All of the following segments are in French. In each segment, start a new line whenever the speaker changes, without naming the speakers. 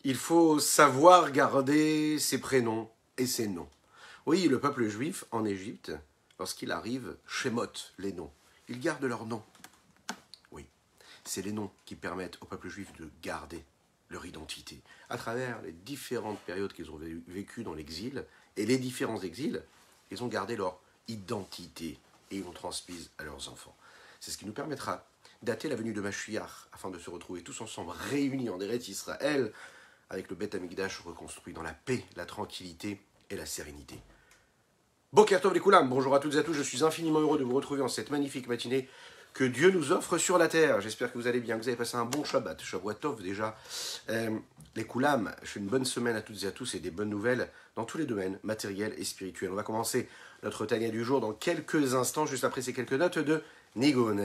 Il faut savoir garder ses prénoms et ses noms. Oui, le peuple juif en Égypte, lorsqu'il arrive, chémote les noms. Ils gardent leurs noms. Oui, c'est les noms qui permettent au peuple juif de garder leur identité à travers les différentes périodes qu'ils ont vécues dans l'exil et les différents exils. Ils ont gardé leur identité et ils l'ont transmise à leurs enfants. C'est ce qui nous permettra dater la venue de Mashiach afin de se retrouver tous ensemble réunis en Eretz Israël avec le Beth Amikdash reconstruit dans la paix, la tranquillité et la sérénité. Boker Tov les Koulam, bonjour à toutes et à tous, je suis infiniment heureux de vous retrouver en cette magnifique matinée que Dieu nous offre sur la terre. J'espère que vous allez bien, que vous avez passé un bon Shabbat, Shavua Tov déjà. Les Koulam, je fais une bonne semaine à toutes et à tous et des bonnes nouvelles dans tous les domaines, matériels et spirituels. On va commencer notre Tania du jour dans quelques instants, juste après ces quelques notes de Nigun.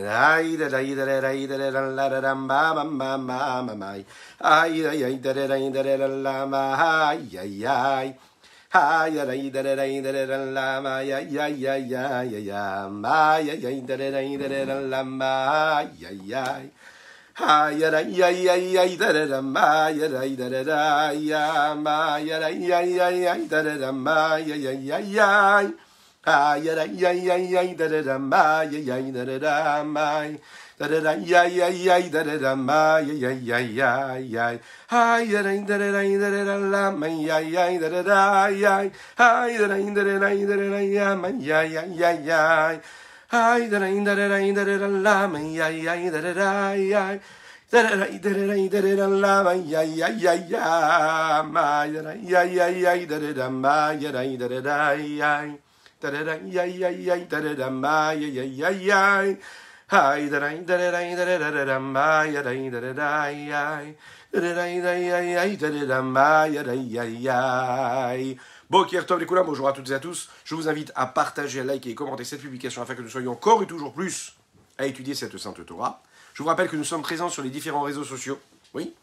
Boker Tov les Koulam, bonjour à toutes et à tous. Je vous invite à partager, à liker et commenter cette publication afin que nous soyons encore et toujours plus à étudier cette Sainte Torah. Je vous rappelle que nous sommes présents sur les différents réseaux sociaux. Oui,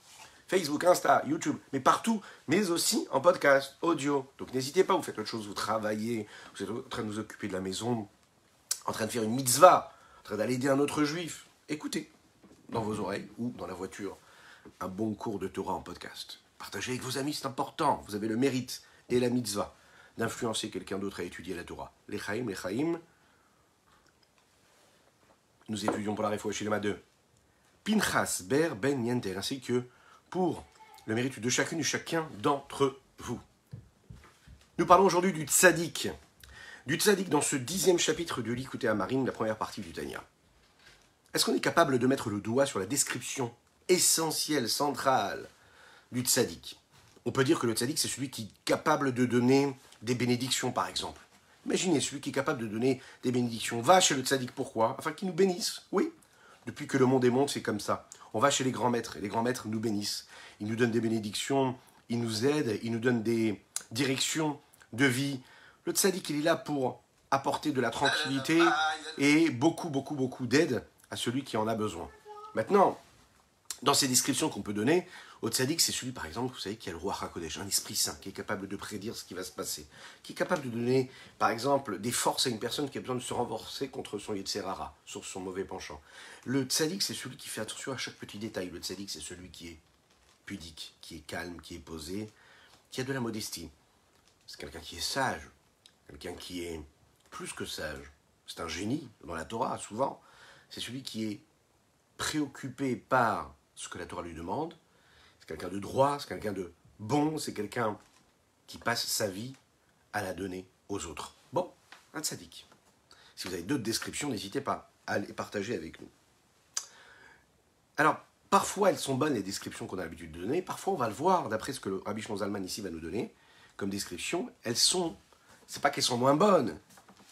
Facebook, Insta, YouTube, mais partout, mais aussi en podcast, audio. Donc n'hésitez pas, vous faites autre chose, vous travaillez, vous êtes en train de vous occuper de la maison, en train de faire une mitzvah, en train d'aller aider un autre juif. Écoutez dans vos oreilles ou dans la voiture un bon cours de Torah en podcast. Partagez avec vos amis, c'est important. Vous avez le mérite et la mitzvah d'influencer quelqu'un d'autre à étudier la Torah. Les Chaim, nous étudions pour la Refoua Shilema de Pinchas Ber Ben Yendel, ainsi que pour le mérite de chacune et chacun d'entre vous. Nous parlons aujourd'hui du tzaddik. Du tzaddik dans ce 10e chapitre de l'Ikouté Amarim, la première partie du Tanya. Est-ce qu'on est capable de mettre le doigt sur la description essentielle, centrale du tzaddik? On peut dire que le tzaddik, c'est celui qui est capable de donner des bénédictions, par exemple. Imaginez celui qui est capable de donner des bénédictions. Va chez le tzaddik, pourquoi? Afin qu'il nous bénisse. Oui, depuis que le monde est monde, c'est comme ça. On va chez les grands maîtres, et les grands maîtres nous bénissent. Ils nous donnent des bénédictions, ils nous aident, ils nous donnent des directions de vie. Le tzaddik, il est là pour apporter de la tranquillité et beaucoup d'aide à celui qui en a besoin. Maintenant, dans ces descriptions qu'on peut donner, au tzaddik, c'est celui, par exemple, vous savez, qui a le Ruach HaKodesh, un esprit saint, qui est capable de prédire ce qui va se passer, qui est capable de donner, par exemple, des forces à une personne qui a besoin de se renforcer contre son Yetzer Hara, sur son mauvais penchant. Le tzaddik, c'est celui qui fait attention à chaque petit détail. Le tzaddik, c'est celui qui est pudique, qui est calme, qui est posé, qui a de la modestie. C'est quelqu'un qui est sage, quelqu'un qui est plus que sage. C'est un génie dans la Torah, souvent. C'est celui qui est préoccupé par ce que la Torah lui demande. C'est quelqu'un de droit, c'est quelqu'un de bon, c'est quelqu'un qui passe sa vie à la donner aux autres. Bon, un tzaddik. Si vous avez d'autres descriptions, n'hésitez pas à les partager avec nous. Alors, parfois elles sont bonnes les descriptions qu'on a l'habitude de donner, parfois on va le voir, d'après ce que le Rabbi Shimon Zalman ici va nous donner comme description, c'est pas qu'elles sont moins bonnes,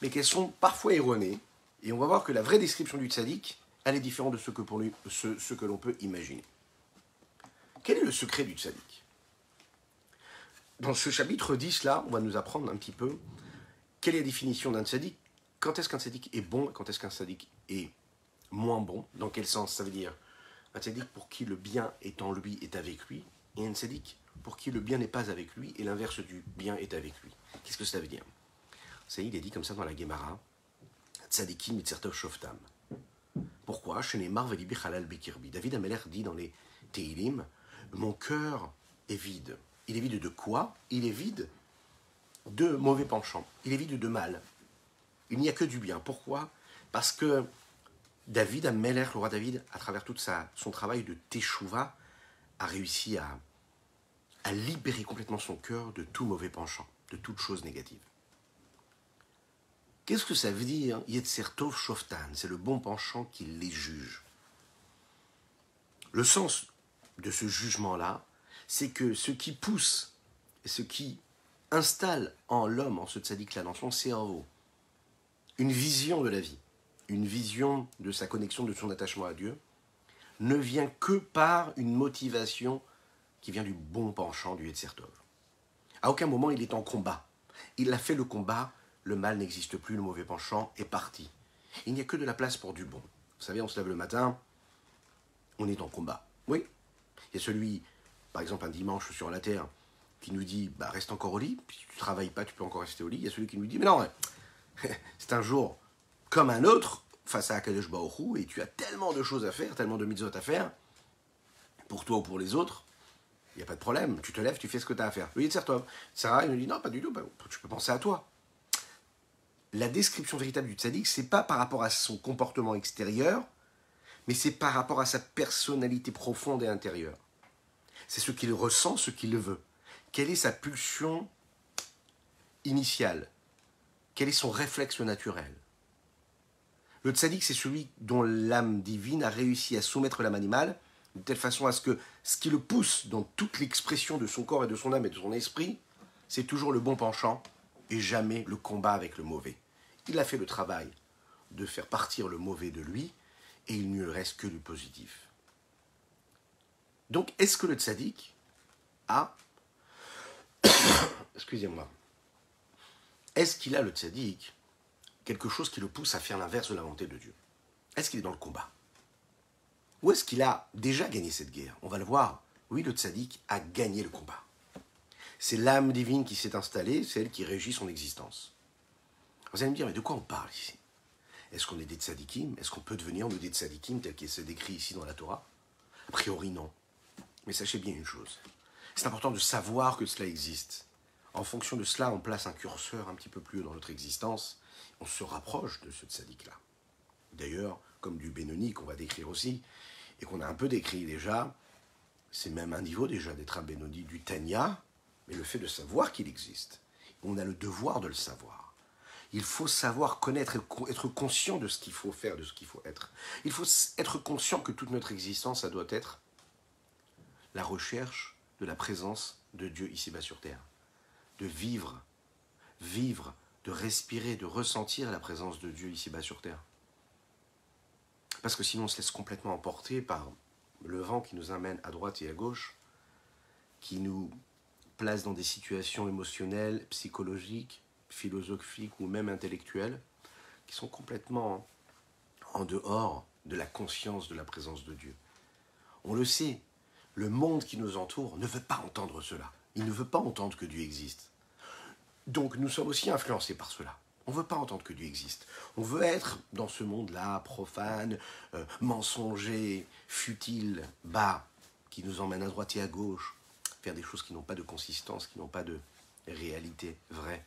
mais qu'elles sont parfois erronées, et on va voir que la vraie description du tzaddik, elle est différente de ce que l'on peut imaginer. Quel est le secret du tzaddik? Dans ce chapitre 10 là, on va nous apprendre un petit peu quelle est la définition d'un tzaddik, quand est-ce qu'un tzaddik est bon, quand est-ce qu'un tzaddik est moins bon, dans quel sens? Ça veut dire un tzaddik pour qui le bien est en lui, est avec lui, et un tzaddik pour qui le bien n'est pas avec lui, et l'inverse du bien est avec lui. Qu'est-ce que ça veut dire? Ça, il est dit comme ça dans la Gemara, tzaddikim mitzertov shoftam. Pourquoi? David Ameler dit dans les Teilim, mon cœur est vide. Il est vide de quoi? Il est vide de mauvais penchants. Il est vide de mal. Il n'y a que du bien. Pourquoi? Parce que David Amelech, le roi David, à travers tout son travail de teshuva, a réussi à libérer complètement son cœur de tout mauvais penchant, de toute chose négative. Qu'est-ce que ça veut dire Yetzer Tov Shoftan? C'est le bon penchant qui les juge. Le sens de ce jugement-là, c'est que ce qui pousse et ce qui installe en l'homme, en ce tzaddik-là, dans son cerveau, une vision de la vie, une vision de sa connexion, de son attachement à Dieu, ne vient que par une motivation qui vient du bon penchant du Yetzer Tov. À aucun moment il est en combat. Il a fait le combat, le mal n'existe plus, le mauvais penchant est parti. Il n'y a que de la place pour du bon. Vous savez, on se lève le matin, on est en combat. Oui, il y a celui, par exemple un dimanche sur la terre, qui nous dit bah, reste encore au lit, puis si tu ne travailles pas, tu peux encore rester au lit. Il y a celui qui nous dit mais non, c'est un jour comme un autre face à Akadosh Baruch Hu, et tu as tellement de choses à faire, tellement de mitzvot à faire, pour toi ou pour les autres, il n'y a pas de problème, tu te lèves, tu fais ce que tu as à faire. Le Yetzer Tov, Sarah, il nous dit non, pas du tout, tu peux penser à toi. La description véritable du tzaddik, c'est pas par rapport à son comportement extérieur, mais c'est par rapport à sa personnalité profonde et intérieure. C'est ce qu'il ressent, ce qu'il veut. Quelle est sa pulsion initiale? Quel est son réflexe naturel? Le tzaddik, c'est celui dont l'âme divine a réussi à soumettre l'âme animale de telle façon à ce que ce qui le pousse dans toute l'expression de son corps et de son âme et de son esprit, c'est toujours le bon penchant et jamais le combat avec le mauvais. Il a fait le travail de faire partir le mauvais de lui et il ne lui reste que du positif. Donc, est-ce que le tzaddik a... Excusez-moi. Est-ce qu'il a, le tzaddik, quelque chose qui le pousse à faire l'inverse de la volonté de Dieu? Est-ce qu'il est dans le combat? Ou est-ce qu'il a déjà gagné cette guerre? On va le voir. Oui, le tzaddik a gagné le combat. C'est l'âme divine qui s'est installée, c'est elle qui régit son existence. Vous allez me dire, mais de quoi on parle ici? Est-ce qu'on est des tzaddikim? Est-ce qu'on peut devenir, nous, des tzaddikim, tel qu'il se décrit ici dans la Torah? A priori, non. Mais sachez bien une chose. C'est important de savoir que cela existe. En fonction de cela, on place un curseur un petit peu plus haut dans notre existence. On se rapproche de ce tzaddik-là. D'ailleurs, comme du Benoni qu'on va décrire aussi, et qu'on a un peu décrit déjà, c'est même un niveau déjà d'être un Benoni du Tanya, mais le fait de savoir qu'il existe. On a le devoir de le savoir. Il faut savoir connaître, être conscient de ce qu'il faut faire, de ce qu'il faut être. Il faut être conscient que toute notre existence, ça doit être la recherche de la présence de Dieu ici-bas sur terre. De vivre, de respirer, de ressentir la présence de Dieu ici-bas sur terre. Parce que sinon on se laisse complètement emporter par le vent qui nous amène à droite et à gauche, qui nous place dans des situations émotionnelles, psychologiques, philosophiques ou même intellectuelles, qui sont complètement en dehors de la conscience de la présence de Dieu. On le sait, le monde qui nous entoure ne veut pas entendre cela. Il ne veut pas entendre que Dieu existe. Donc nous sommes aussi influencés par cela. On ne veut pas entendre que Dieu existe. On veut être dans ce monde-là, profane, mensonger, futile, bas, qui nous emmène à droite et à gauche, faire des choses qui n'ont pas de consistance, qui n'ont pas de réalité vraie.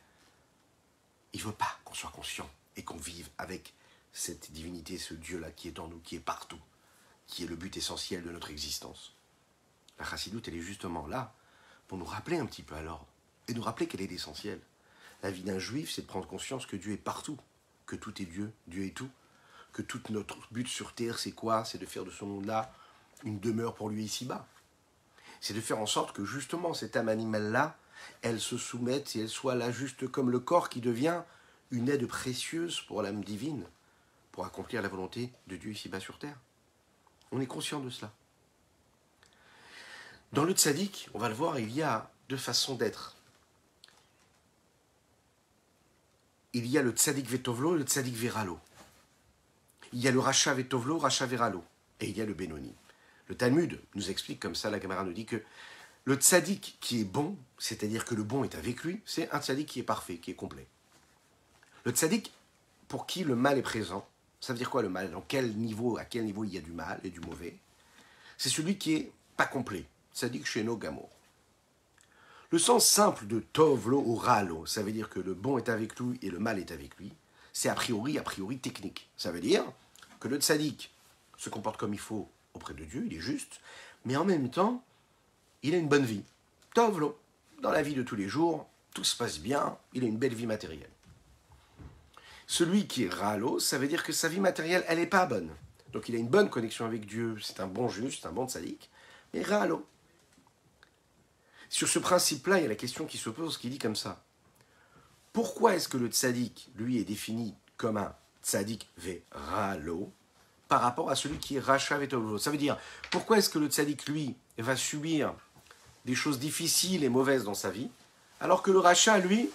Il ne veut pas qu'on soit conscient et qu'on vive avec cette divinité, ce Dieu-là qui est en nous, qui est partout, qui est le but essentiel de notre existence. La chassidoute, elle est justement là pour nous rappeler un petit peu à l'ordre et nous rappeler quel est l'essentiel. La vie d'un juif, c'est de prendre conscience que Dieu est partout, que tout est Dieu, Dieu est tout, que tout notre but sur terre, c'est quoi? C'est de faire de ce monde-là une demeure pour lui ici-bas. C'est de faire en sorte que justement cette âme animale-là, elle se soumette et elle soit là juste comme le corps qui devient une aide précieuse pour l'âme divine, pour accomplir la volonté de Dieu ici-bas sur terre. On est conscient de cela. Dans le tzaddik, on va le voir, il y a deux façons d'être. Il y a le tzaddik vetovlo et le tzaddik veralo. Il y a le racha vetovlo, racha veralo. Et il y a le benoni. Le Talmud nous explique comme ça, la Gemara nous dit que le tzaddik qui est bon, c'est-à-dire que le bon est avec lui, c'est un tzaddik qui est parfait, qui est complet. Le tzaddik pour qui le mal est présent, ça veut dire quoi le mal? À quel niveau il y a du mal et du mauvais? C'est celui qui est pas complet. Tzaddik sheno gamour. Le sens simple de tovlo ou ralo, ça veut dire que le bon est avec lui et le mal est avec lui. C'est a priori technique. Ça veut dire que le tzaddik se comporte comme il faut auprès de Dieu, il est juste, mais en même temps, il a une bonne vie. Tovlo, dans la vie de tous les jours, tout se passe bien, il a une belle vie matérielle. Celui qui est ralo, ça veut dire que sa vie matérielle, elle n'est pas bonne. Donc il a une bonne connexion avec Dieu, c'est un bon juste, un bon tzaddik, mais ralo. Sur ce principe-là, il y a la question qui se pose, qui dit comme ça. Pourquoi est-ce que le tzaddik, lui, est défini comme un tzaddik ve-ralo par rapport à celui qui est racha ve-tovlo? Ça veut dire, pourquoi est-ce que le tzaddik, lui, va subir des choses difficiles et mauvaises dans sa vie, alors que le racha, lui,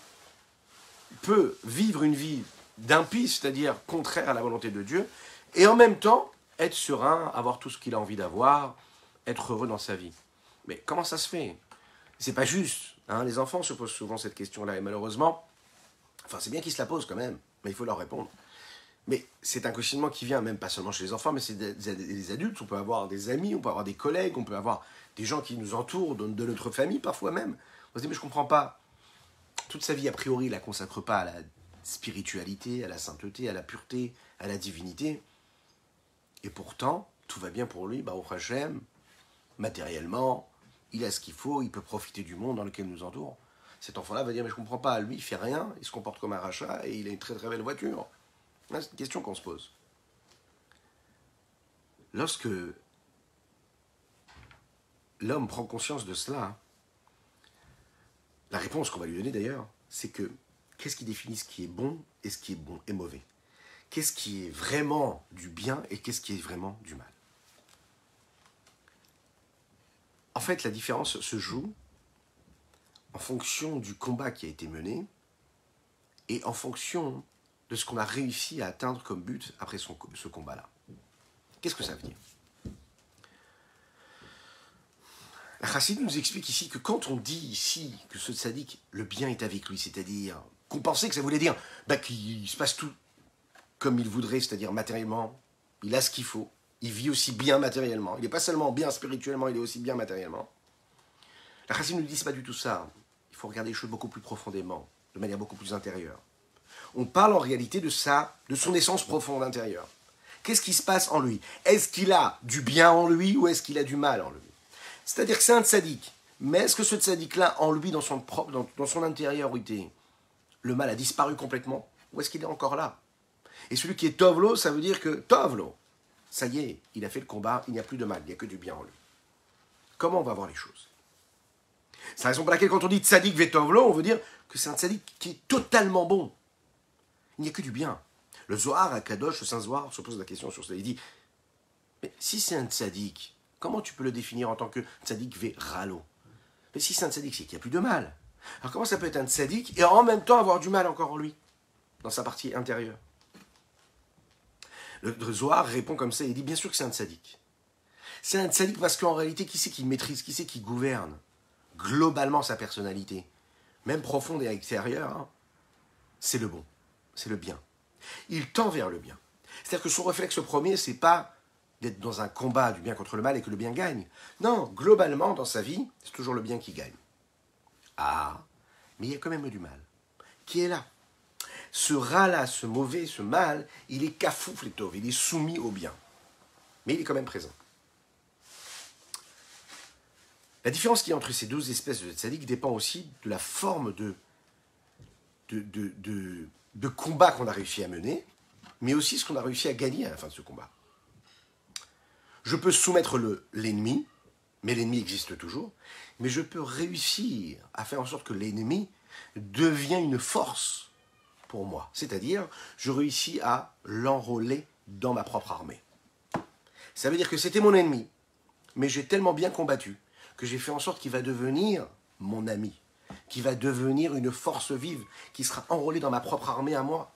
peut vivre une vie d'impie, c'est-à-dire contraire à la volonté de Dieu, et en même temps être serein, avoir tout ce qu'il a envie d'avoir, être heureux dans sa vie. Mais comment ça se fait? C'est pas juste. Hein, les enfants se posent souvent cette question-là, et malheureusement, enfin c'est bien qu'ils se la posent quand même, mais il faut leur répondre. Mais c'est un questionnement qui vient même pas seulement chez les enfants, mais c'est des adultes. On peut avoir des amis, on peut avoir des collègues, on peut avoir des gens qui nous entourent, de notre famille parfois même. On se dit mais je comprends pas. Toute sa vie a priori, il la consacre pas à la spiritualité, à la sainteté, à la pureté, à la divinité. Et pourtant, tout va bien pour lui, au Hachem, matériellement, il a ce qu'il faut, il peut profiter du monde dans lequel il nous entoure. Cet enfant-là va dire mais je comprends pas, lui il fait rien, il se comporte comme un rachat et il a une très très belle voiture. C'est une question qu'on se pose. Lorsque l'homme prend conscience de cela, la réponse qu'on va lui donner d'ailleurs, c'est que qu'est-ce qui définit ce qui est bon et ce qui est bon et mauvais? Qu'est-ce qui est vraiment du bien et qu'est-ce qui est vraiment du mal? En fait, la différence se joue en fonction du combat qui a été mené et en fonction de ce qu'on a réussi à atteindre comme but après ce combat-là. Qu'est-ce que ça veut dire? La Chassidut nous explique ici que quand on dit ici que ce tzaddik, le bien est avec lui, c'est-à-dire qu'on pensait que ça voulait dire qu'il se passe tout comme il voudrait, c'est-à-dire matériellement, il a ce qu'il faut, il vit aussi bien matériellement, il n'est pas seulement bien spirituellement, il est aussi bien matériellement. La Chassidut nous dit c'est pas du tout ça. Il faut regarder les choses beaucoup plus profondément, de manière beaucoup plus intérieure. On parle en réalité de son essence profonde intérieure. Qu'est-ce qui se passe en lui? Est-ce qu'il a du bien en lui ou est-ce qu'il a du mal en lui? C'est-à-dire que c'est un tzaddik. Mais est-ce que ce tzaddik-là, en lui, dans son intériorité, le mal a disparu complètement? Ou est-ce qu'il est encore là? Et celui qui est tovlo, ça veut dire que tovlo, ça y est, il a fait le combat, il n'y a plus de mal, il n'y a que du bien en lui. Comment on va voir les choses? C'est la raison pour laquelle quand on dit tzaddik vetovlo, on veut dire que c'est un tzaddik qui est totalement bon. Il n'y a que du bien. Le Zohar à Kadosh, le Saint Zohar, se pose la question sur ça. Il dit, mais si c'est un tzaddik, comment tu peux le définir en tant que tzaddik ve-ralo? Mais si c'est un tzaddik, c'est qu'il n'y a plus de mal. Alors comment ça peut être un tzaddik et en même temps avoir du mal encore en lui, dans sa partie intérieure? Le Zohar répond comme ça, il dit bien sûr que c'est un tzaddik. C'est un tzaddik parce qu'en réalité, qui c'est qui maîtrise, qui c'est qui gouverne globalement sa personnalité, même profonde et extérieure, hein, c'est le bon, c'est le bien. Il tend vers le bien. C'est-à-dire que son réflexe premier, c'est pas d'être dans un combat du bien contre le mal et que le bien gagne. Non, globalement, dans sa vie, c'est toujours le bien qui gagne. Ah, mais il y a quand même du mal, qui est là. Ce rat-là, ce mauvais, ce mal, il est kafouf les tov, il est soumis au bien. Mais il est quand même présent. La différence qu'il y a entre ces deux espèces de tzaddik dépend aussi de la forme de combat qu'on a réussi à mener, mais aussi ce qu'on a réussi à gagner à la fin de ce combat. Je peux soumettre l'ennemi, mais l'ennemi existe toujours, mais je peux réussir à faire en sorte que l'ennemi devienne une force pour moi. C'est-à-dire, je réussis à l'enrôler dans ma propre armée. Ça veut dire que c'était mon ennemi, mais j'ai tellement bien combattu que j'ai fait en sorte qu'il va devenir mon ami, qui va devenir une force vive, qui sera enrôlée dans ma propre armée à moi.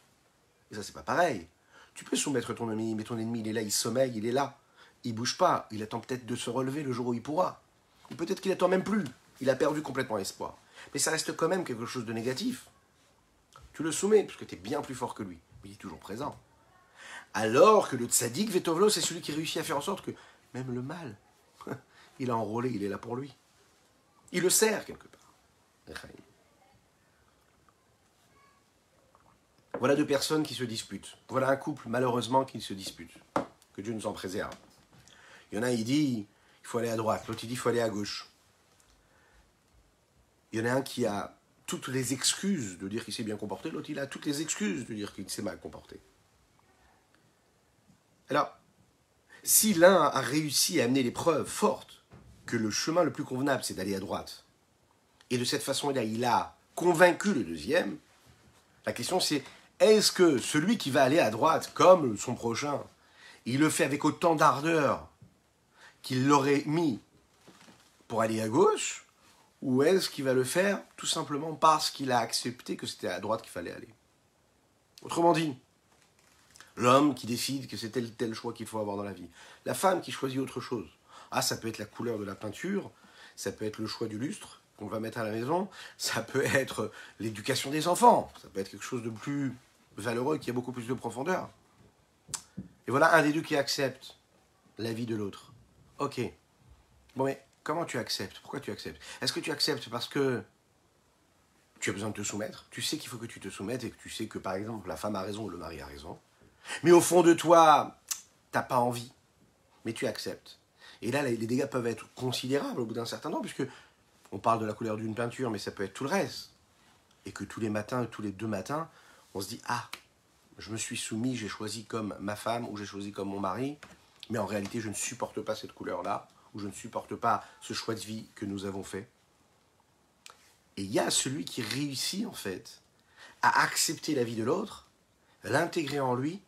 Et ça, c'est pas pareil. Tu peux soumettre ton ennemi, mais ton ennemi, il est là, il sommeille, il est là. Il bouge pas, il attend peut-être de se relever le jour où il pourra. Ou peut-être qu'il attend même plus, il a perdu complètement espoir. Mais ça reste quand même quelque chose de négatif. Tu le soumets, parce que tu es bien plus fort que lui, mais il est toujours présent. Alors que le tzaddik vetovlo, c'est celui qui réussit à faire en sorte que même le mal, il a enrôlé, il est là pour lui. Il le sert quelque part. Voilà deux personnes qui se disputent. Voilà un couple, malheureusement, qui se dispute. Que Dieu nous en préserve. Il y en a, il dit, il faut aller à droite. L'autre, il dit, il faut aller à gauche. Il y en a un qui a toutes les excuses de dire qu'il s'est bien comporté. L'autre, il a toutes les excuses de dire qu'il s'est mal comporté. Alors, si l'un a réussi à amener les preuves fortes que le chemin le plus convenable, c'est d'aller à droite, et de cette façon-là, il a convaincu le deuxième, la question c'est, est-ce que celui qui va aller à droite, comme son prochain, il le fait avec autant d'ardeur qu'il l'aurait mis pour aller à gauche, ou est-ce qu'il va le faire tout simplement parce qu'il a accepté que c'était à droite qu'il fallait aller? Autrement dit, l'homme qui décide que c'est tel choix qu'il faut avoir dans la vie. La femme qui choisit autre chose. Ah, ça peut être la couleur de la peinture, ça peut être le choix du lustre qu'on va mettre à la maison, ça peut être l'éducation des enfants, ça peut être quelque chose de plus valeureux, qui a beaucoup plus de profondeur. Et voilà un des deux qui accepte la vie de l'autre. Ok. Bon, mais comment tu acceptes? Pourquoi tu acceptes? Est-ce que tu acceptes parce que tu as besoin de te soumettre? Tu sais qu'il faut que tu te soumettes et que tu sais que, par exemple, la femme a raison ou le mari a raison. Mais au fond de toi, t'as pas envie. Mais tu acceptes. Et là, les dégâts peuvent être considérables au bout d'un certain temps, puisque on parle de la couleur d'une peinture, mais ça peut être tout le reste. Et que tous les matins, tous les 2 matins, on se dit, ah, je me suis soumis, j'ai choisi comme ma femme, ou j'ai choisi comme mon mari, mais en réalité, je ne supporte pas cette couleur-là, ou je ne supporte pas ce choix de vie que nous avons fait. Et il y a celui qui réussit, en fait, à accepter la vie de l'autre, l'intégrer en lui,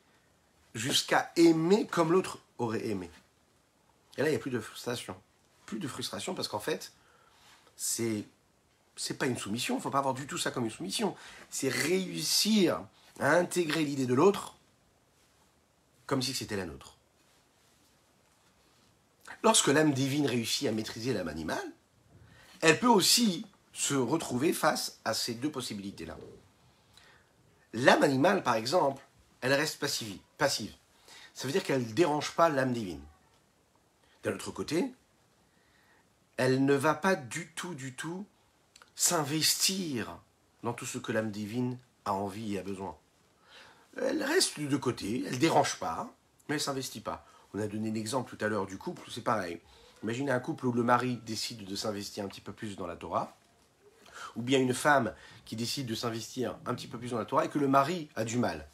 jusqu'à aimer comme l'autre aurait aimé. Et là, il n'y a plus de frustration. Plus de frustration parce qu'en fait, c'est pas une soumission. Il ne faut pas avoir du tout ça comme une soumission. C'est réussir à intégrer l'idée de l'autre comme si c'était la nôtre. Lorsque l'âme divine réussit à maîtriser l'âme animale, elle peut aussi se retrouver face à ces deux possibilités-là. L'âme animale, par exemple, elle reste passive. Ça veut dire qu'elle ne dérange pas l'âme divine. D'un autre côté, elle ne va pas du tout s'investir dans tout ce que l'âme divine a envie et a besoin. Elle reste de côté, elle ne dérange pas, mais elle ne s'investit pas. On a donné l'exemple tout à l'heure du couple, c'est pareil. Imaginez un couple où le mari décide de s'investir un petit peu plus dans la Torah, ou bien une femme qui décide de s'investir un petit peu plus dans la Torah et que le mari a du mal.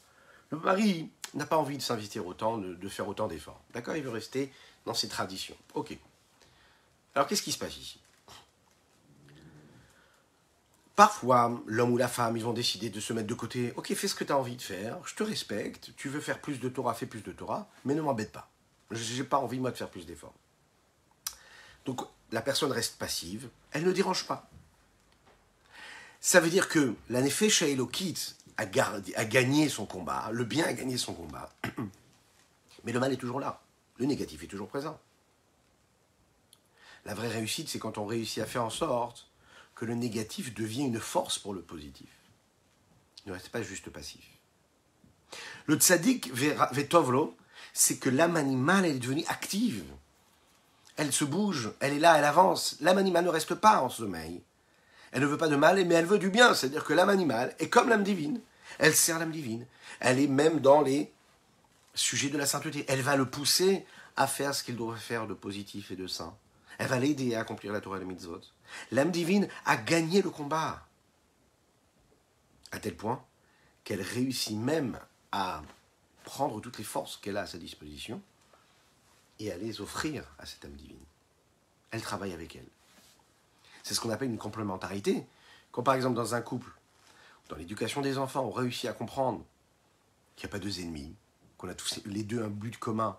Le mari n'a pas envie de s'investir autant, de faire autant d'efforts. D'accord? Il veut rester dans ses traditions. Ok. Alors qu'est-ce qui se passe ici? Parfois, l'homme ou la femme, ils vont décider de se mettre de côté. Ok, fais ce que tu as envie de faire, je te respecte, tu veux faire plus de Torah, fais plus de Torah, mais ne m'embête pas. Je n'ai pas envie, moi, de faire plus d'efforts. Donc, la personne reste passive, elle ne dérange pas. Ça veut dire que la Nefesh Elokit a gagné son combat, le bien a gagné son combat, mais le mal est toujours là, le négatif est toujours présent. La vraie réussite, c'est quand on réussit à faire en sorte que le négatif devient une force pour le positif. Ne reste pas juste passif. Le tzaddik vetovlo, c'est que l'âme animale elle est devenue active. Elle se bouge, elle est là, elle avance. L'âme animale ne reste pas en sommeil. Elle ne veut pas de mal, mais elle veut du bien. C'est-à-dire que l'âme animale est comme l'âme divine. Elle sert l'âme divine. Elle est même dans les sujets de la sainteté. Elle va le pousser à faire ce qu'il doit faire de positif et de saint. Elle va l'aider à accomplir la Torah et les mitzvot. L'âme divine a gagné le combat. À tel point qu'elle réussit même à prendre toutes les forces qu'elle a à sa disposition et à les offrir à cette âme divine. Elle travaille avec elle. C'est ce qu'on appelle une complémentarité. Quand par exemple dans un couple, dans l'éducation des enfants, on réussit à comprendre qu'il n'y a pas deux ennemis, qu'on a tous les deux un but commun,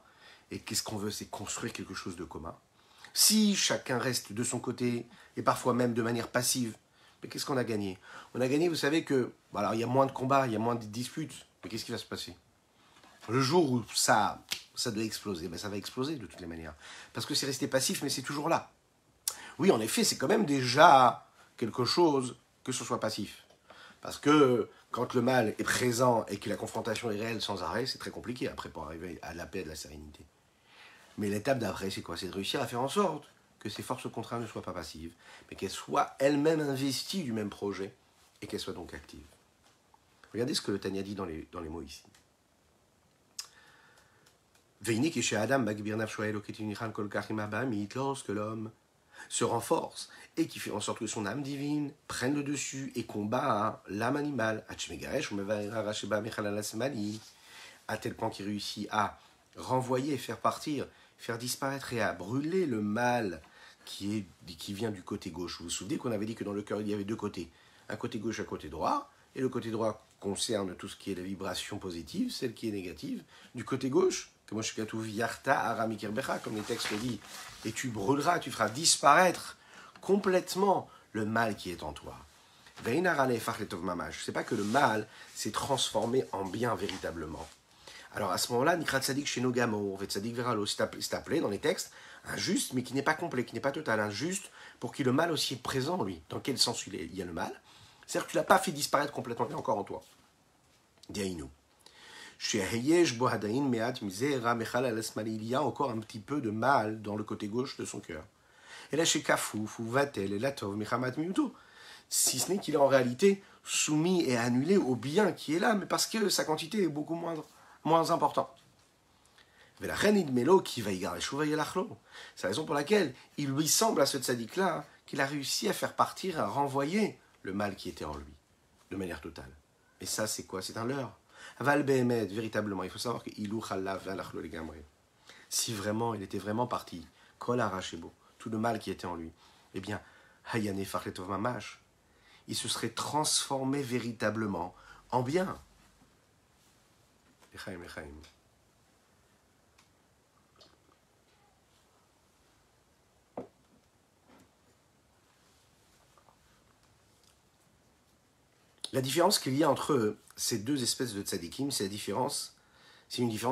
et qu'est-ce qu'on veut, c'est construire quelque chose de commun. Si chacun reste de son côté, et parfois même de manière passive, mais qu'est-ce qu'on a gagné? On a gagné, vous savez que, alors il y a moins de combats, il y a moins de disputes, mais qu'est-ce qui va se passer? Le jour où ça doit exploser, ben ça va exploser de toutes les manières. Parce que c'est resté passif, mais c'est toujours là. Oui, en effet, c'est quand même déjà quelque chose que ce soit passif. Parce que quand le mal est présent et que la confrontation est réelle sans arrêt, c'est très compliqué après pour arriver à la paix et à la sérénité. Mais l'étape d'après, c'est quoi? C'est de réussir à faire en sorte que ces forces contraires ne soient pas passives, mais qu'elles soient elles-mêmes investies du même projet et qu'elles soient donc actives. Regardez ce que le Tanya dit dans les mots ici. Lorsque l'homme se renforce et qui fait en sorte que son âme divine prenne le dessus et combat l'âme animale, à tel point qu'il réussit à renvoyer, faire partir, faire disparaître et à brûler le mal qui vient du côté gauche. Vous vous souvenez qu'on avait dit que dans le cœur il y avait deux côtés, un côté gauche et un côté droit, et le côté droit concerne tout ce qui est la vibration positive, celle qui est négative. Du côté gauche, comme les textes le disent, et tu brûleras, tu feras disparaître complètement le mal qui est en toi. C'est pas que le mal s'est transformé en bien véritablement. Alors à ce moment-là, Nikrat Tzadik chez Nogamo, Tzadik Veralo, c'est appelé dans les textes un juste, mais qui n'est pas complet, qui n'est pas total, un juste pour qui le mal aussi est présent en lui. Dans quel sens il y a le mal? C'est-à-dire que tu ne l'as pas fait disparaître complètement, il est encore en toi. Diaïnou. Il y a encore un petit peu de mal dans le côté gauche de son cœur. Et là, chez Kafouf, ou Vatel, et Latov, Mechamat Miuto. Si ce n'est qu'il est en réalité soumis et annulé au bien qui est là, mais parce que sa quantité est beaucoup moins importante. C'est la raison pour laquelle il lui semble à ce tzaddik-là qu'il a réussi à faire partir, à renvoyer le mal qui était en lui, de manière totale. Et ça, c'est quoi? C'est un leurre. Aval Behemet, véritablement, il faut savoir que si vraiment il était vraiment parti, Kol Arachebo, tout le mal qui était en lui, eh bien, Hayane Farletov Mamash, il se serait transformé véritablement en bien. Echaim, Echaim. La différence qu'il y a entre ces deux espèces de tzadikim, c'est une différence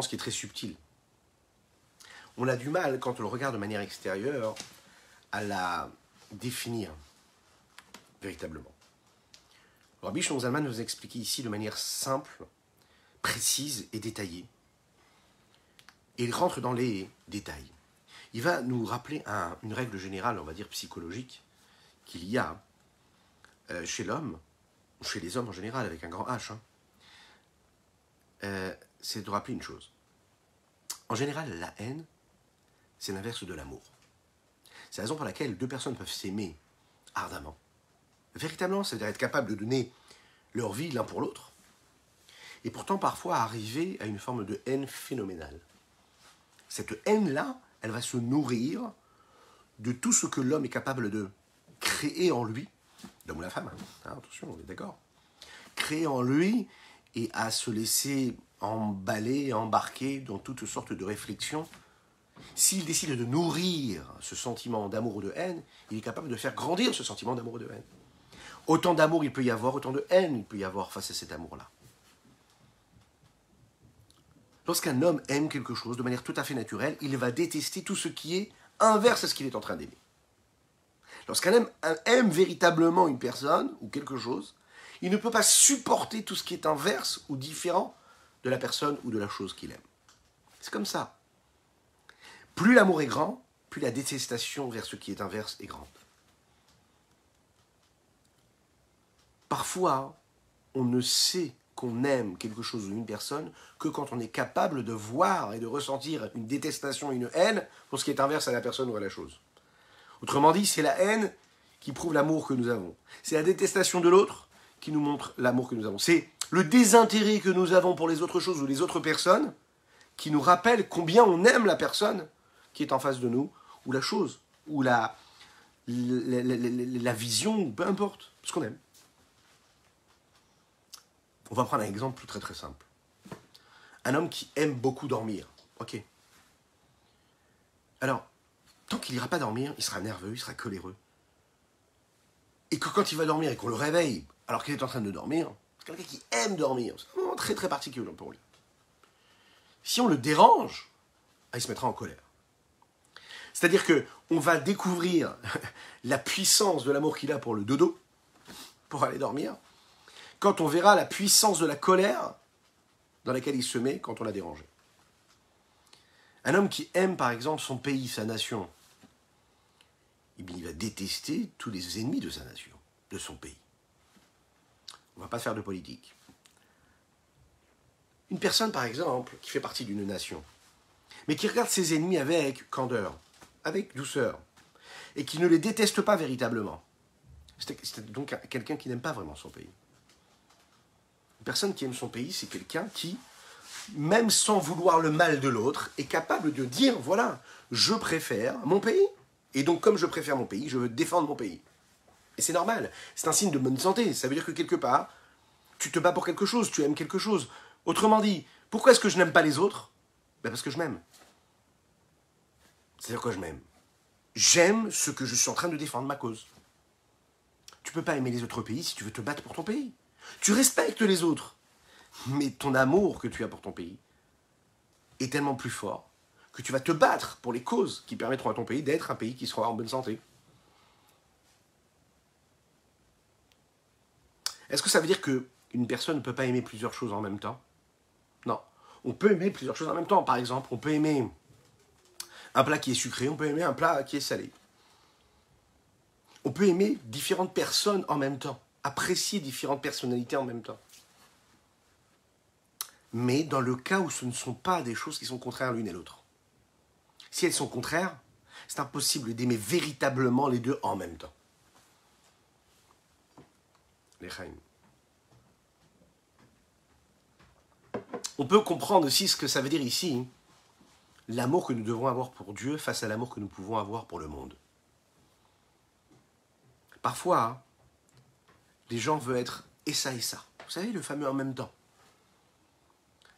qui est très subtile. On a du mal, quand on le regarde de manière extérieure, à la définir véritablement. Rabbi Shlomo Zalman nous a expliqué ici de manière simple, précise et détaillée. Et il rentre dans les détails. Il va nous rappeler une règle générale, on va dire psychologique, qu'il y a chez l'homme, chez les hommes en général, avec un grand H, c'est de rappeler une chose. En général, la haine, c'est l'inverse de l'amour. C'est la raison pour laquelle deux personnes peuvent s'aimer ardemment. Véritablement, c'est-à-dire être capable de donner leur vie l'un pour l'autre, et pourtant parfois arriver à une forme de haine phénoménale. Cette haine-là, elle va se nourrir de tout ce que l'homme est capable de créer en lui, l'homme ou la femme, attention, on est d'accord, créer en lui et à se laisser emballer, embarquer dans toutes sortes de réflexions. S'il décide de nourrir ce sentiment d'amour ou de haine, il est capable de faire grandir ce sentiment d'amour ou de haine. Autant d'amour il peut y avoir, autant de haine il peut y avoir face à cet amour-là. Lorsqu'un homme aime quelque chose de manière tout à fait naturelle, il va détester tout ce qui est inverse à ce qu'il est en train d'aimer. Lorsqu'un homme aime véritablement une personne ou quelque chose, il ne peut pas supporter tout ce qui est inverse ou différent de la personne ou de la chose qu'il aime. C'est comme ça. Plus l'amour est grand, plus la détestation vers ce qui est inverse est grande. Parfois, on ne sait qu'on aime quelque chose ou une personne que quand on est capable de voir et de ressentir une détestation, une haine pour ce qui est inverse à la personne ou à la chose. Autrement dit, c'est la haine qui prouve l'amour que nous avons. C'est la détestation de l'autre qui nous montre l'amour que nous avons. C'est le désintérêt que nous avons pour les autres choses ou les autres personnes qui nous rappelle combien on aime la personne qui est en face de nous, ou la chose, ou la vision, ou peu importe, ce qu'on aime. On va prendre un exemple très très simple. Un homme qui aime beaucoup dormir. Ok. Alors, tant qu'il n'ira pas dormir, il sera nerveux, il sera coléreux. Et que quand il va dormir et qu'on le réveille, alors qu'il est en train de dormir, c'est quelqu'un qui aime dormir. C'est un moment très très particulier pour lui. Si on le dérange, il se mettra en colère. C'est-à-dire qu'on va découvrir la puissance de l'amour qu'il a pour le dodo, pour aller dormir, quand on verra la puissance de la colère dans laquelle il se met quand on l'a dérangé. Un homme qui aime par exemple son pays, sa nation, il va détester tous les ennemis de sa nation, de son pays. On ne va pas faire de politique. Une personne, par exemple, qui fait partie d'une nation, mais qui regarde ses ennemis avec candeur, avec douceur, et qui ne les déteste pas véritablement, c'est donc quelqu'un qui n'aime pas vraiment son pays. Une personne qui aime son pays, c'est quelqu'un qui, même sans vouloir le mal de l'autre, est capable de dire, voilà, je préfère mon pays, et donc comme je préfère mon pays, je veux défendre mon pays. Et c'est normal, c'est un signe de bonne santé, ça veut dire que quelque part, tu te bats pour quelque chose, tu aimes quelque chose. Autrement dit, pourquoi est-ce que je n'aime pas les autres? Ben parce que je m'aime. C'est-à-dire quoi je m'aime? J'aime ce que je suis en train de défendre, ma cause. Tu ne peux pas aimer les autres pays si tu veux te battre pour ton pays. Tu respectes les autres, mais ton amour que tu as pour ton pays est tellement plus fort que tu vas te battre pour les causes qui permettront à ton pays d'être un pays qui sera en bonne santé. Est-ce que ça veut dire qu'une personne ne peut pas aimer plusieurs choses en même temps? Non. On peut aimer plusieurs choses en même temps. Par exemple, on peut aimer un plat qui est sucré, on peut aimer un plat qui est salé. On peut aimer différentes personnes en même temps, apprécier différentes personnalités en même temps. Mais dans le cas où ce ne sont pas des choses qui sont contraires l'une à l'autre. Si elles sont contraires, c'est impossible d'aimer véritablement les deux en même temps. Les Chaim. On peut comprendre aussi ce que ça veut dire ici, l'amour que nous devons avoir pour Dieu face à l'amour que nous pouvons avoir pour le monde. Parfois, les gens veulent être et ça et ça. Vous savez, le fameux en même temps.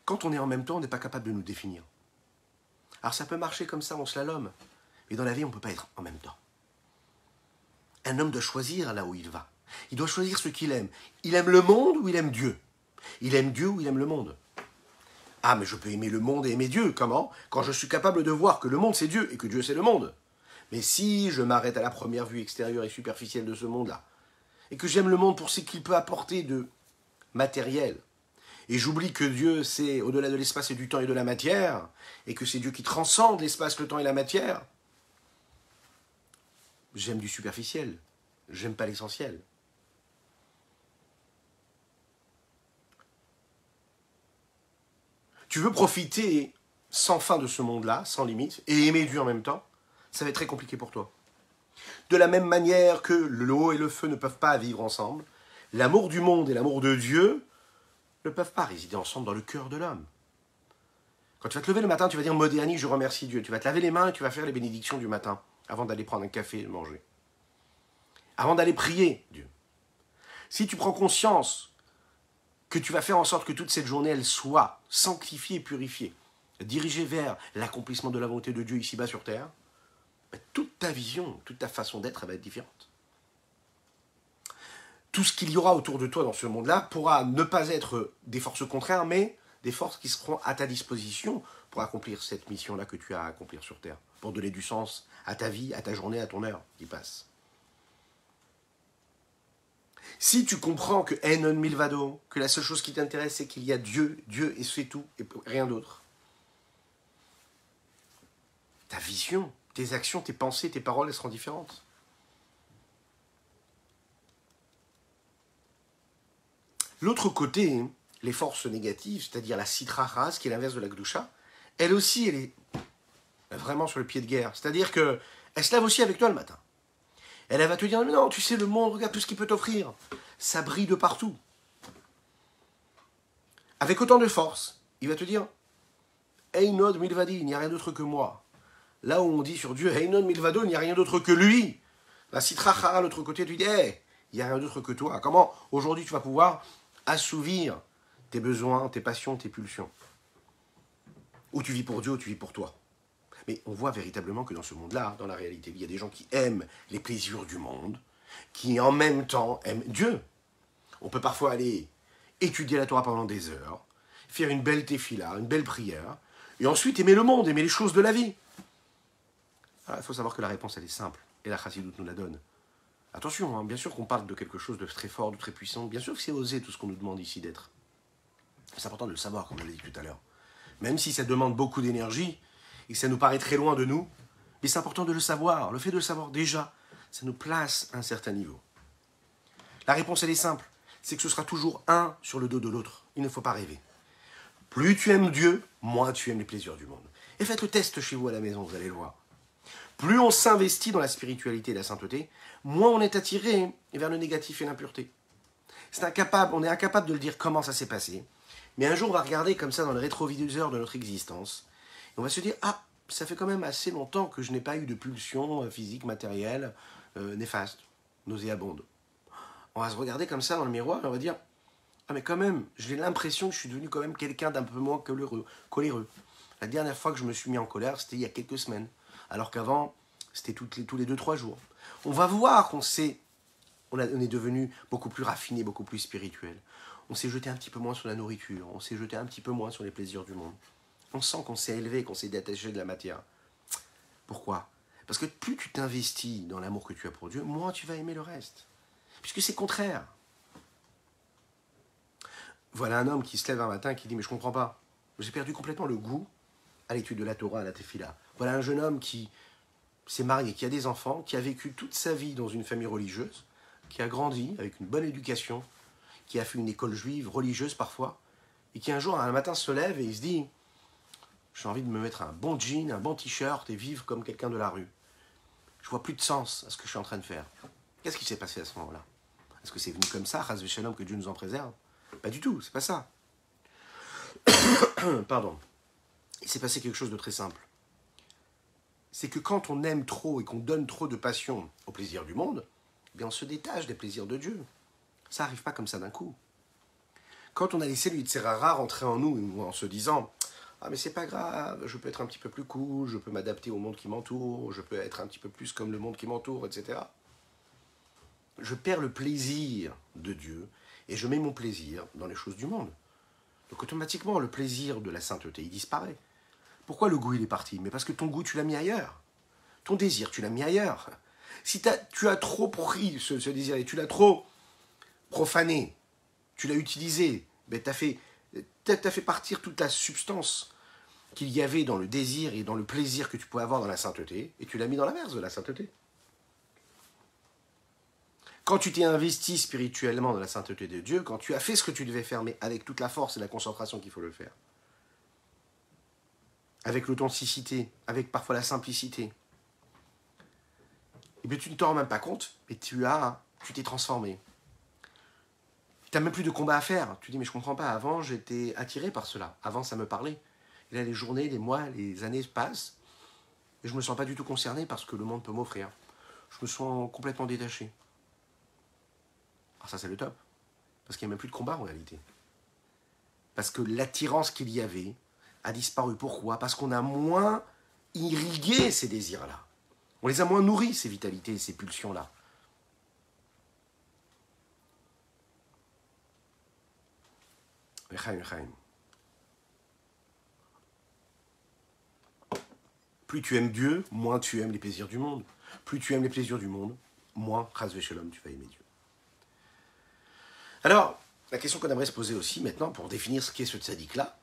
Quand on est en même temps, on n'est pas capable de nous définir. Alors ça peut marcher comme ça en slalom, mais dans la vie, on ne peut pas être en même temps. Un homme doit choisir là où il va. Il doit choisir ce qu'il aime. Il aime le monde ou il aime Dieu? Il aime Dieu ou il aime le monde? Ah, mais je peux aimer le monde et aimer Dieu. Comment? Quand je suis capable de voir que le monde c'est Dieu et que Dieu c'est le monde. Mais si je m'arrête à la première vue extérieure et superficielle de ce monde-là, et que j'aime le monde pour ce qu'il peut apporter de matériel, et j'oublie que Dieu c'est au-delà de l'espace et du temps et de la matière, et que c'est Dieu qui transcende l'espace, le temps et la matière, j'aime du superficiel, j'aime pas l'essentiel. Tu veux profiter sans fin de ce monde-là, sans limite, et aimer Dieu en même temps, ça va être très compliqué pour toi. De la même manière que l'eau et le feu ne peuvent pas vivre ensemble, l'amour du monde et l'amour de Dieu ne peuvent pas résider ensemble dans le cœur de l'homme. Quand tu vas te lever le matin, tu vas dire « Modéani, je remercie Dieu ». Tu vas te laver les mains et tu vas faire les bénédictions du matin, avant d'aller prendre un café et manger. Avant d'aller prier Dieu. Si tu prends conscience que tu vas faire en sorte que toute cette journée, elle soit sanctifiée et purifiée, dirigée vers l'accomplissement de la volonté de Dieu ici-bas sur terre, toute ta vision, toute ta façon d'être, elle va être différente. Tout ce qu'il y aura autour de toi dans ce monde-là pourra ne pas être des forces contraires, mais des forces qui seront à ta disposition pour accomplir cette mission-là que tu as à accomplir sur terre, pour donner du sens à ta vie, à ta journée, à ton heure qui passe. Si tu comprends que Enon Milvado, que la seule chose qui t'intéresse, c'est qu'il y a Dieu, Dieu et c'est tout, et rien d'autre, ta vision, tes actions, tes pensées, tes paroles, elles seront différentes. L'autre côté, les forces négatives, c'est-à-dire la Sitra Haras, qui est l'inverse de la Gdusha, elle aussi, elle est vraiment sur le pied de guerre. C'est-à-dire qu'elle se lève aussi avec toi le matin. Elle va te dire, mais non, tu sais, le monde, regarde tout ce qu'il peut t'offrir. Ça brille de partout. Avec autant de force, il va te dire, Einod Milvadi, il n'y a rien d'autre que moi. Là où on dit sur Dieu, Einod Milvado, il n'y a rien d'autre que lui. La Sitra Haras, l'autre côté, tu dis, hey, il n'y a rien d'autre que toi. Comment aujourd'hui tu vas pouvoir assouvir tes besoins, tes passions, tes pulsions? Ou tu vis pour Dieu, ou tu vis pour toi. Mais on voit véritablement que dans ce monde-là, dans la réalité, il y a des gens qui aiment les plaisirs du monde, qui en même temps aiment Dieu. On peut parfois aller étudier la Torah pendant des heures, faire une belle tefila, une belle prière, et ensuite aimer le monde, aimer les choses de la vie. Il faut savoir que la réponse, elle est simple, et la Chassidoute nous la donne. Attention, hein, bien sûr qu'on parle de quelque chose de très fort, de très puissant, bien sûr que c'est osé tout ce qu'on nous demande ici d'être. C'est important de le savoir, comme je l'ai dit tout à l'heure. Même si ça demande beaucoup d'énergie, et que ça nous paraît très loin de nous, mais c'est important de le savoir. Le fait de le savoir déjà ça nous place à un certain niveau. La réponse, elle est simple. C'est que ce sera toujours un sur le dos de l'autre. Il ne faut pas rêver. Plus tu aimes Dieu, moins tu aimes les plaisirs du monde. Et faites le test chez vous à la maison, vous allez le voir. Plus on s'investit dans la spiritualité et la sainteté, moins on est attiré vers le négatif et l'impureté. On est incapable de le dire comment ça s'est passé. Mais un jour, on va regarder comme ça dans le rétroviseur de notre existence. Et on va se dire, ah, ça fait quand même assez longtemps que je n'ai pas eu de pulsions physiques, matérielles, néfastes, nauséabondes. On va se regarder comme ça dans le miroir et on va dire, ah mais quand même, j'ai l'impression que je suis devenu quand même quelqu'un d'un peu moins coléreux. La dernière fois que je me suis mis en colère, c'était il y a quelques semaines. Alors qu'avant, c'était tous les 2-3 jours. On va voir qu'on est devenu beaucoup plus raffiné, beaucoup plus spirituel. On s'est jeté un petit peu moins sur la nourriture, on s'est jeté un petit peu moins sur les plaisirs du monde. On sent qu'on s'est élevé, qu'on s'est détaché de la matière. Pourquoi? Parce que plus tu t'investis dans l'amour que tu as pour Dieu, moins tu vas aimer le reste. Puisque c'est contraire. Voilà un homme qui se lève un matin et qui dit « Mais je ne comprends pas. J'ai perdu complètement le goût à l'étude de la Torah, à la Tefila. » Voilà un jeune homme qui s'est marié, qui a des enfants, qui a vécu toute sa vie dans une famille religieuse, qui a grandi avec une bonne éducation, qui a fait une école juive, religieuse parfois, et qui un jour, un matin, se lève et il se dit « J'ai envie de me mettre un bon jean, un bon t-shirt et vivre comme quelqu'un de la rue. Je vois plus de sens à ce que je suis en train de faire. » Qu'est-ce qui s'est passé à ce moment-là? Est-ce que c'est venu comme ça, Chas v'Shalom, que Dieu nous en préserve? Pas du tout, c'est pas ça. Pardon. Il s'est passé quelque chose de très simple. C'est que quand on aime trop et qu'on donne trop de passion au plaisir du monde, eh bien on se détache des plaisirs de Dieu. Ça n'arrive pas comme ça d'un coup. Quand on a laissé l'Yitzhara rentrer en nous en se disant « Ah mais c'est pas grave, je peux être un petit peu plus cool, je peux m'adapter au monde qui m'entoure, je peux être un petit peu plus comme le monde qui m'entoure, etc. » Je perds le plaisir de Dieu et je mets mon plaisir dans les choses du monde. Donc automatiquement, le plaisir de la sainteté, il disparaît. Pourquoi le goût, il est parti? Mais parce que ton goût, tu l'as mis ailleurs. Ton désir, tu l'as mis ailleurs. Si tu as trop pris ce désir et tu l'as trop profané, tu l'as utilisé, ben t'as fait partir toute la substance qu'il y avait dans le désir et dans le plaisir que tu pouvais avoir dans la sainteté, et tu l'as mis dans l'inverse de la sainteté. Quand tu t'es investi spirituellement dans la sainteté de Dieu, quand tu as fait ce que tu devais faire, mais avec toute la force et la concentration qu'il faut le faire, avec l'authenticité, avec parfois la simplicité, et bien tu ne t'en rends même pas compte, mais tu t'es transformé. Tu n'as même plus de combat à faire. Tu dis, mais je ne comprends pas, avant j'étais attiré par cela, avant ça me parlait. Et là les journées, les mois, les années passent, et je ne me sens pas du tout concerné par ce que le monde peut m'offrir. Je me sens complètement détaché. Alors ça c'est le top, parce qu'il n'y a même plus de combat en réalité. Parce que l'attirance qu'il y avait a disparu. Pourquoi? Parce qu'on a moins irrigué ces désirs-là. On les a moins nourris, ces vitalités, ces pulsions-là. Plus tu aimes Dieu, moins tu aimes les plaisirs du monde. Plus tu aimes les plaisirs du monde, moins, Chas v'Shalom, tu vas aimer Dieu. Alors, la question qu'on aimerait se poser aussi maintenant, pour définir ce qu'est ce tzaddik-là,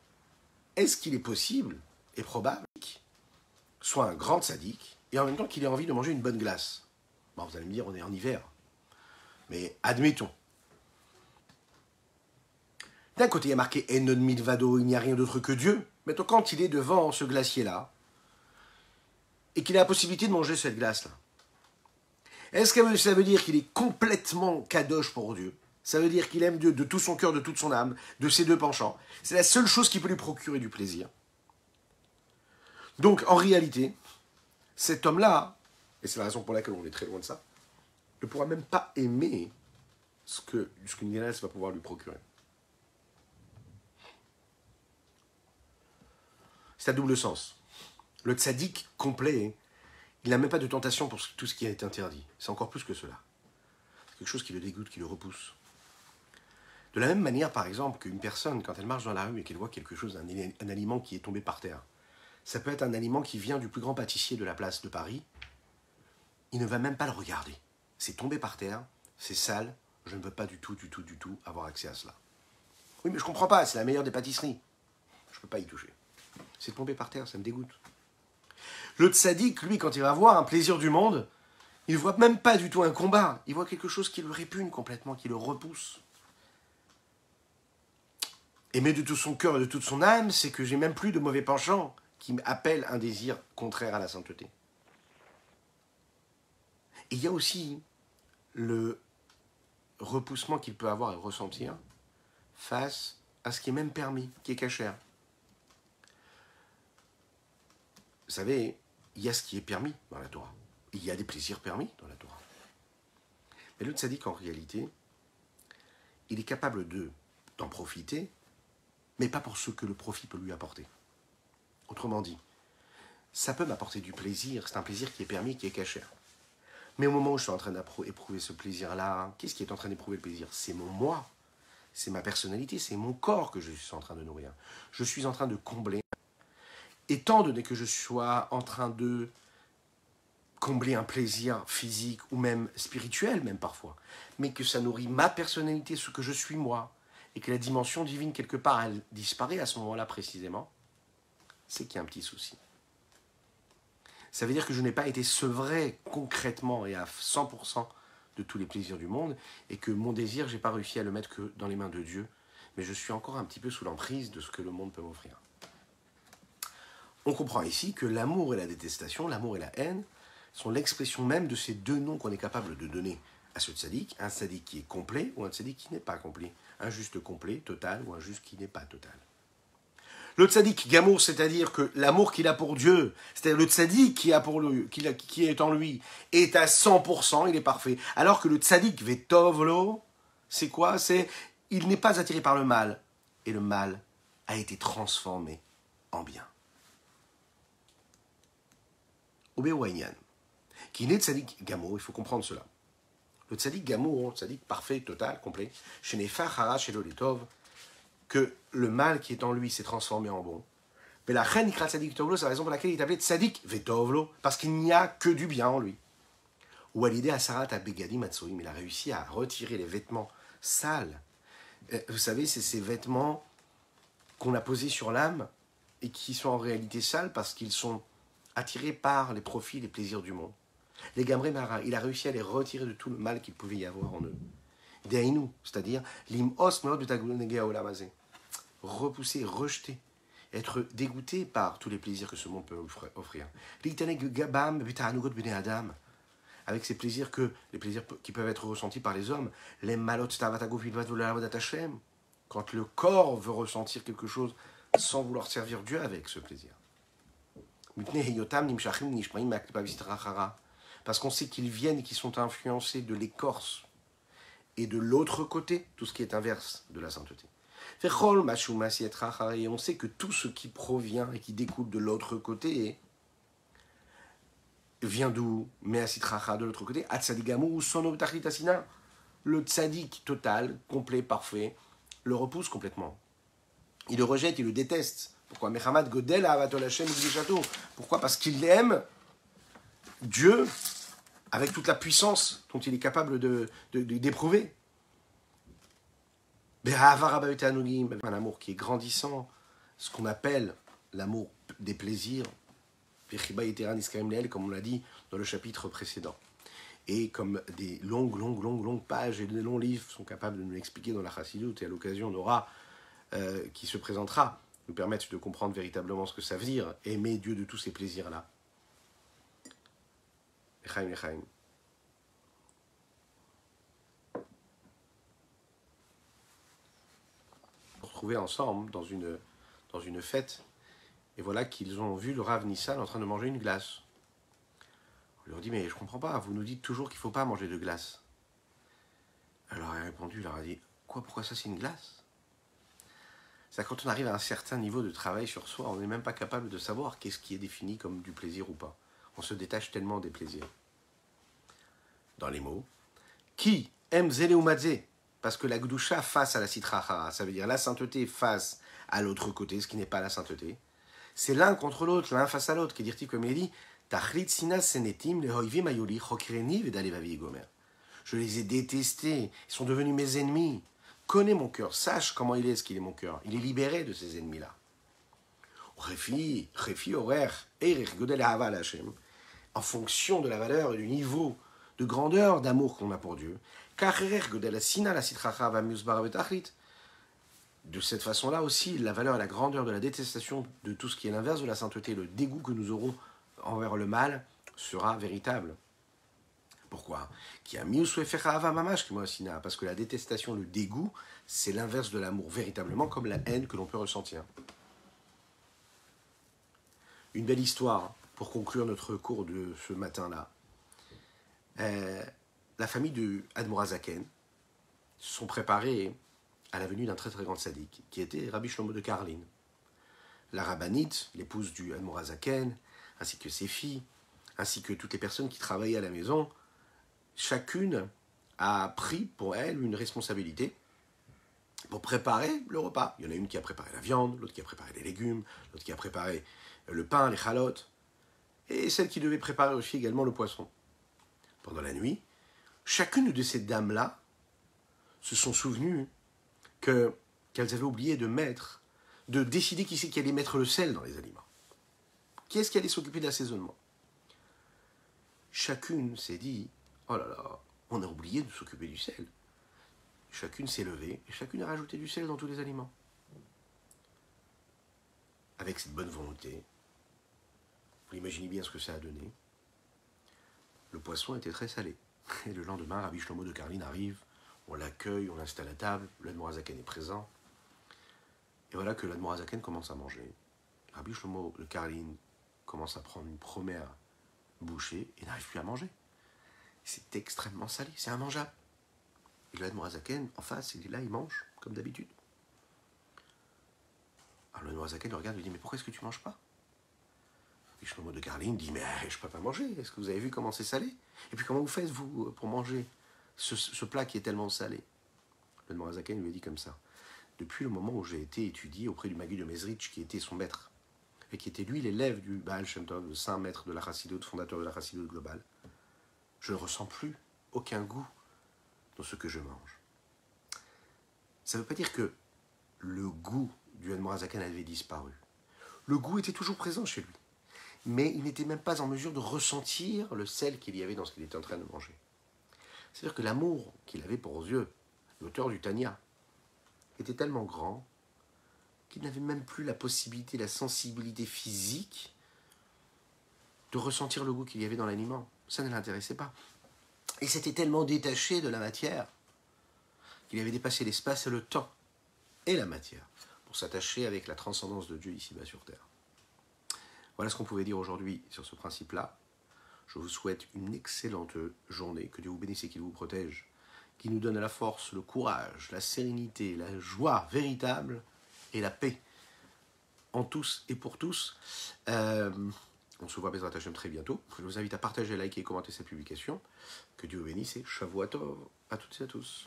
est-ce qu'il est possible et probable qu'il soit un grand tzaddik et en même temps qu'il ait envie de manger une bonne glace? Bon, vous allez me dire, on est en hiver. Mais admettons. D'un côté, il y a marqué « Enon milvado », il n'y a rien d'autre que Dieu. Mais quand il est devant ce glacier-là, et qu'il a la possibilité de manger cette glace-là, est-ce que ça veut dire qu'il est complètement kadosh pour Dieu? Ça veut dire qu'il aime Dieu de tout son cœur, de toute son âme, de ses deux penchants. C'est la seule chose qui peut lui procurer du plaisir. Donc, en réalité, cet homme-là, et c'est la raison pour laquelle on est très loin de ça, ne pourra même pas aimer ce qu'une glace va pouvoir lui procurer. C'est à double sens. Le tzaddik complet, il n'a même pas de tentation pour tout ce qui est interdit. C'est encore plus que cela. C'est quelque chose qui le dégoûte, qui le repousse. De la même manière, par exemple, qu'une personne, quand elle marche dans la rue et qu'elle voit quelque chose, un aliment qui est tombé par terre, ça peut être un aliment qui vient du plus grand pâtissier de la place de Paris, il ne va même pas le regarder. C'est tombé par terre, c'est sale, je ne veux pas du tout avoir accès à cela. Oui, mais je ne comprends pas, c'est la meilleure des pâtisseries. Je ne peux pas y toucher. C'est tombé par terre, ça me dégoûte. Le tzaddik, lui, quand il va voir un plaisir du monde, Il ne voit même pas du tout un combat. Il voit quelque chose qui le répugne complètement, qui le repousse. Aimer de tout son cœur et de toute son âme, c'est que j'ai même plus de mauvais penchants qui appellent un désir contraire à la sainteté. Et il y a aussi le repoussement qu'il peut avoir et ressentir face à ce qui est même permis, qui est cachère. Vous savez, il y a ce qui est permis dans la Torah. Il y a des plaisirs permis dans la Torah. Mais le tzaddik, en réalité, il est capable d'en profiter, mais pas pour ce que le profit peut lui apporter. Autrement dit, ça peut m'apporter du plaisir, c'est un plaisir qui est permis, qui est cachère. Mais au moment où je suis en train d'éprouver ce plaisir-là, qu'est-ce qui est en train d'éprouver le plaisir? C'est mon moi, c'est ma personnalité, c'est mon corps que je suis en train de nourrir. Je suis en train de combler. Étant donné que je sois en train de combler un plaisir physique ou même spirituel, même parfois, mais que ça nourrit ma personnalité, ce que je suis moi, et que la dimension divine, quelque part, elle disparaît à ce moment-là précisément, c'est qu'il y a un petit souci. Ça veut dire que je n'ai pas été sevré concrètement et à 100% de tous les plaisirs du monde, et que mon désir, je n'ai pas réussi à le mettre que dans les mains de Dieu, mais je suis encore un petit peu sous l'emprise de ce que le monde peut m'offrir. On comprend ici que l'amour et la détestation, l'amour et la haine, sont l'expression même de ces deux noms qu'on est capable de donner à ce tzaddik, un tzaddik qui est complet ou un tzaddik qui n'est pas complet, un juste complet, total, ou un juste qui n'est pas total. Le tzaddik gamour, c'est-à-dire que l'amour qu'il a pour Dieu, c'est-à-dire le tzaddik qui est en lui, est à 100%, il est parfait. Alors que le tzaddik vetovlo, c'est quoi? C'est il n'est pas attiré par le mal, et le mal a été transformé en bien. Obéoignan, qui n'est tzaddik gamour, il faut comprendre cela. Le tzaddik gamour, le tzaddik parfait, total, complet, chez Nefa Hara, chez Loletov, que le mal qui est en lui s'est transformé en bon. Mais la reine Ikra Tzadik Tovlo, c'est la raison pour laquelle il est appelé Tzadik Vetovlo, parce qu'il n'y a que du bien en lui. Ou à l'idée à Sarat à Begadi Matsuim, il a réussi à retirer les vêtements sales. Vous savez, c'est ces vêtements qu'on a posés sur l'âme et qui sont en réalité sales parce qu'ils sont attirés par les profits, les plaisirs du monde. Les Gamré Mara, il a réussi à les retirer de tout le mal qu'il pouvait y avoir en eux. Deinu, c'est-à-dire l'imos meod de tagunegea olamazé. Repousser, rejeter, être dégoûté par tous les plaisirs que ce monde peut offrir. L'itanek gabam betanugot bene adam, avec ces plaisirs les plaisirs qui peuvent être ressentis par les hommes, les malot tavatago vilvat volavodat Hashem, quand le corps veut ressentir quelque chose sans vouloir servir Dieu avec ce plaisir. Parce qu'on sait qu'ils viennent et qu'ils sont influencés de l'écorce et de l'autre côté, tout ce qui est inverse de la sainteté. Et on sait que tout ce qui provient et qui découle de l'autre côté vient d'où? De l'autre côté, le tzaddik total, complet, parfait, le repousse complètement. Il le rejette, il le déteste. Pourquoi? Pourquoi? Parce qu'il aime Dieu avec toute la puissance dont il est capable d'éprouver. Un amour qui est grandissant, ce qu'on appelle l'amour des plaisirs, comme on l'a dit dans le chapitre précédent. Et comme des longues pages et des longs livres sont capables de nous l'expliquer dans la Chassidut, et à l'occasion on aura qui se présentera, nous permettre de comprendre véritablement ce que ça veut dire, aimer Dieu de tous ces plaisirs-là. Echaim, Echaim. Retrouvés ensemble dans une fête, et voilà qu'ils ont vu le Rav Nissan en train de manger une glace. On leur dit, mais je comprends pas, vous nous dites toujours qu'il ne faut pas manger de glace. Alors il a répondu, il leur a dit, pourquoi ça c'est une glace? C'est quand on arrive à un certain niveau de travail sur soi, on n'est même pas capable de savoir qu'est-ce qui est défini comme du plaisir ou pas. On se détache tellement des plaisirs. Dans les mots, qui aime zélé ou madzé, parce que la gdusha face à la sitra hara, ça veut dire la sainteté face à l'autre côté, ce qui n'est pas la sainteté. C'est l'un contre l'autre, l'un face à l'autre, qui dit comme il dit, tachlit sinas senetim le hoivim ayoli chokreni vedalevavi gomer. Je les ai détestés, ils sont devenus mes ennemis. Connais mon cœur, sache comment il est, ce qu'il est mon cœur. Il est libéré de ces ennemis-là. En fonction de la valeur et du niveau de grandeur, d'amour qu'on a pour Dieu. De cette façon-là aussi, la valeur et la grandeur de la détestation de tout ce qui est l'inverse de la sainteté, le dégoût que nous aurons envers le mal, sera véritable. Pourquoi? Parce que la détestation, le dégoût, c'est l'inverse de l'amour, véritablement, comme la haine que l'on peut ressentir. Une belle histoire pour conclure notre cours de ce matin-là. La famille de Admorazaken se sont préparés à la venue d'un très très grand sadique, qui était Rabbi Shlomo de Karlin. La rabbinite, l'épouse du Admorazaken, ainsi que ses filles, ainsi que toutes les personnes qui travaillaient à la maison, chacune a pris pour elle une responsabilité pour préparer le repas. Il y en a une qui a préparé la viande, l'autre qui a préparé les légumes, l'autre qui a préparé le pain, les chalotes, et celle qui devait préparer aussi également le poisson. Pendant la nuit, chacune de ces dames-là se sont souvenues qu'elles avaient oublié de décider qui c'est qui allait mettre le sel dans les aliments. Qui est-ce qui allait s'occuper de l'assaisonnement? Chacune s'est dit, oh là là, on a oublié de s'occuper du sel. Chacune s'est levée et chacune a rajouté du sel dans tous les aliments. Avec cette bonne volonté, vous imaginez bien ce que ça a donné. Le poisson était très salé. Et le lendemain, Rabbi Shlomo de Karlin arrive, on l'accueille, on l'installe à table, l'Admorazaken est présent. Et voilà que l'Admorazaken commence à manger. Rabbi Shlomo de Karlin commence à prendre une première bouchée et n'arrive plus à manger. C'est extrêmement salé, c'est immangeable. Et l'Admorazaken, en face, il est là, il mange, comme d'habitude. Alors l'Admorazaken le regarde et lui dit, mais pourquoi est-ce que tu ne manges pas? Et Shlomo de Karlin dit, mais je ne peux pas manger, est-ce que vous avez vu comment c'est salé? Et puis comment vous faites, vous, pour manger ce plat qui est tellement salé? L'Admorazaken lui a dit comme ça, depuis le moment où j'ai été étudié auprès du Maguid de Mezrich, qui était son maître, et qui était lui l'élève du Baal Shem Tov, le saint maître de la Chassidoute, fondateur de la Chassidoute globale, je ne ressens plus aucun goût dans ce que je mange. Ça ne veut pas dire que le goût du Admorazaken avait disparu. Le goût était toujours présent chez lui. Mais il n'était même pas en mesure de ressentir le sel qu'il y avait dans ce qu'il était en train de manger. C'est-à-dire que l'amour qu'il avait pour Dieu, l'auteur du Tanya, était tellement grand qu'il n'avait même plus la possibilité, la sensibilité physique de ressentir le goût qu'il y avait dans l'aliment. Ça ne l'intéressait pas. Il s'était tellement détaché de la matière qu'il avait dépassé l'espace et le temps et la matière pour s'attacher avec la transcendance de Dieu ici-bas sur terre. Voilà ce qu'on pouvait dire aujourd'hui sur ce principe-là. Je vous souhaite une excellente journée, que Dieu vous bénisse et qu'il vous protège, qu'il nous donne la force, le courage, la sérénité, la joie véritable et la paix en tous et pour tous. On se voit Bezrat Hashem très bientôt. Je vous invite à partager, liker et commenter cette publication. Que Dieu vous bénisse et Shavua Tov à toutes et à tous.